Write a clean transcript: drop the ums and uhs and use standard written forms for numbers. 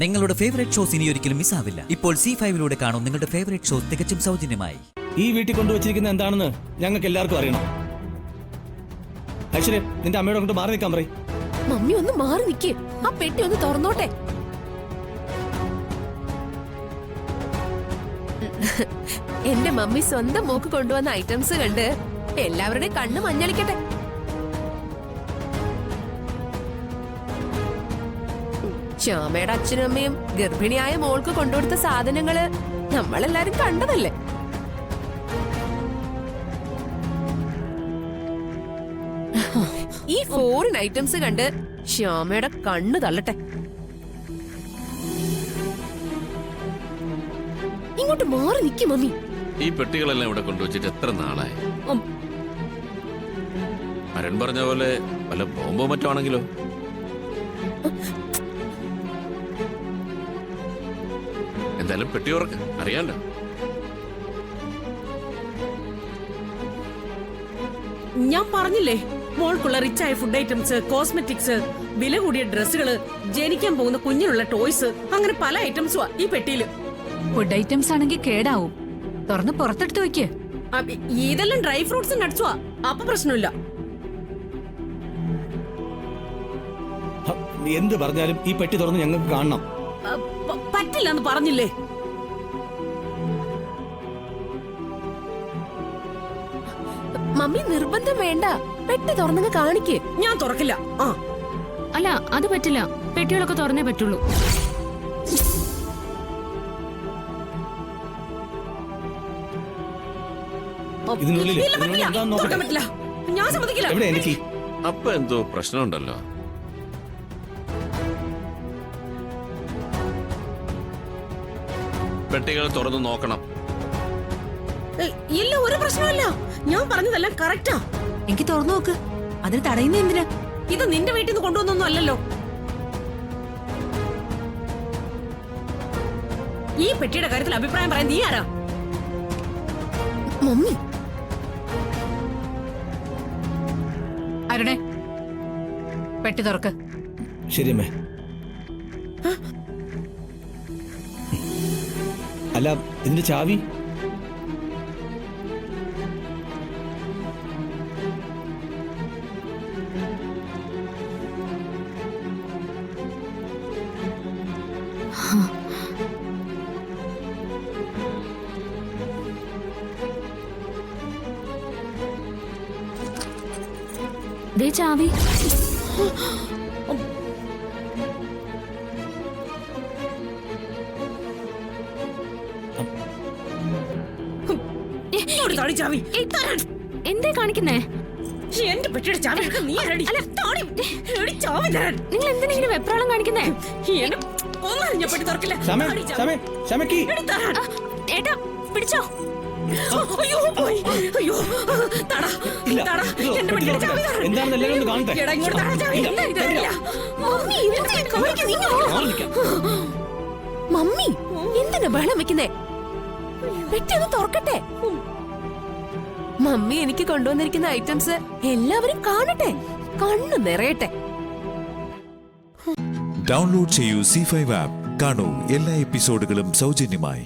നിങ്ങളുടെ favourite shows ഇനി ഒരിക്കലും മിസ്സാവില്ല. ഇപ്പോൾ C5 കാണും നിങ്ങളുടെ ഫേവറേറ്റ് ഷോസ് തികച്ചും സൗജന്യമായി. ഈ വീട്ടിൽ കൊണ്ടുവച്ചിരിക്കുന്ന എന്താണെന്ന് ഞങ്ങൾക്ക് എല്ലാവർക്കും അറിയണം. ഐശ്വര്യ, നിന്റെ അമ്മയോട് കൊണ്ട് മാറി നിൽക്കാൻ പറയും. മമ്മി ഒന്ന് മാറി നിൽക്കേ, ആ പെട്ടി ഒന്ന് തുറന്നോട്ടെ. എന്റെ മമ്മി സ്വന്തം മോക്ക് കൊണ്ടുവന്ന ഐറ്റംസ് കണ്ട് എല്ലാവരുടെയും കണ്ണ് മഞ്ഞളിക്കട്ടെ. ശ്യാമയുടെ അച്ഛനും അമ്മയും ഗർഭിണിയായ മോൾക്ക് കൊണ്ടുകൊടുത്ത സാധനങ്ങള് നമ്മളെല്ലാരും കണ്ടതല്ലേ. ഈ ഫോറിൻ ഐറ്റംസ് കണ്ട് ശ്യാമയുടെ കണ്ണ് തള്ളട്ടെ. ഇങ്ങോട്ട് മാറി നിൽക്കും മമ്മി. ഈ പെട്ടികളെല്ലാം ഇവിടെ കൊണ്ടുവച്ചിട്ട് എത്ര നാളായി? അരൺ പറഞ്ഞ പോലെ വല്ല ബോംബോ മറ്റോ ആണെങ്കിലോ? എന്തായാലും പെട്ടി ഉറക്ക അറിയാണ്ടോ. ഞാൻ പറഞ്ഞില്ലേ, മോൾക്കുള്ള റിച്ചായ ഫുഡ് ഐറ്റംസ്, കോസ്മെറ്റിക്സ്, വില കൂടിയ ഡ്രസ്സുകള്, ജനിക്കാൻ പോകുന്ന കുഞ്ഞിനുള്ള ടോയ്സ്, അങ്ങനെ പല ഐറ്റംസുവാ ഈ പെട്ടിയില്. ഫുഡ് ഐറ്റംസ് ആണെങ്കിൽ കേടാവും, തുറന്ന് പുറത്തെടുത്ത് വെക്ക്. ഇതെല്ലാം ഡ്രൈ ഫ്രൂട്ട്സ് നട്ട്സുവാ, അപ്പൊ പ്രശ്നമില്ല. എന്ത് പറഞ്ഞാലും ഈ പെട്ടി തുറന്ന് ഞങ്ങൾക്ക് കാണണം. പറ്റില്ല എന്ന് പറഞ്ഞില്ലേ. മമ്മി നിർബന്ധം വേണ്ട, പെട്ടി തുറന്നങ്ങ് കാണിക്ക്. ഞാൻ തുറക്കില്ല. അല്ല, അത് പറ്റില്ല, പെട്ടികളൊക്കെ തുറന്നേ പറ്റുള്ളൂ. ഞാൻ സമ്മതിക്കില്ല. അപ്പൊ എന്തോ പ്രശ്നമുണ്ടല്ലോ. പെട്ടികൾ തുറന്നു നോക്കണം. ഇല്ല, ഒരു പ്രശ്നമില്ല. ഞാൻ പറഞ്ഞതെല്ലാം കറക്റ്റാ. എനിക്ക് തുറന്നു നോക്ക്, അതിന് തടയുന്ന എന്തിനാ? ഇത് നിന്റെ വീട്ടിൽ നിന്ന് കൊണ്ടുവന്നൊന്നും അല്ലല്ലോ. ഈ പെട്ടിയുടെ കാര്യത്തിൽ അഭിപ്രായം പറയാൻ നീ ആരാ? മമ്മി, അരുണേ, പെട്ടി തുറക്ക്. ശരിയമ്മേ. അല്ല, ഇതിന്റെ ചാവി? ദേ ചാവി. എന്തേ കാണിക്കുന്നേ? എന്റെ പെട്ടിയുടെ ചാവി നീ നിങ്ങൾ എന്തിനാ വെപ്രാളം കാണിക്കുന്നേ? പെട്ടി തുറക്കില്ല. ഏട്ടാ, പിടിച്ചോ. അയ്യോ, പോയി. അയ്യോ, മമ്മി എന്തിനാ ബഹളം വെക്കുന്നേ? പെട്ടി ഒന്ന് തുറക്കട്ടെ. മമ്മി എനിക്ക് കൊണ്ടുവന്നിരിക്കുന്ന ഐറ്റംസ് എല്ലാവരും കാണട്ടെ, കണ്ണു നിറയട്ടെ. ഡൗൺലോഡ് ചെയ്യൂ C5 ആപ്പ്. കാണൂ എല്ലാ എപ്പിസോഡുകളും സൗജന്യമായി.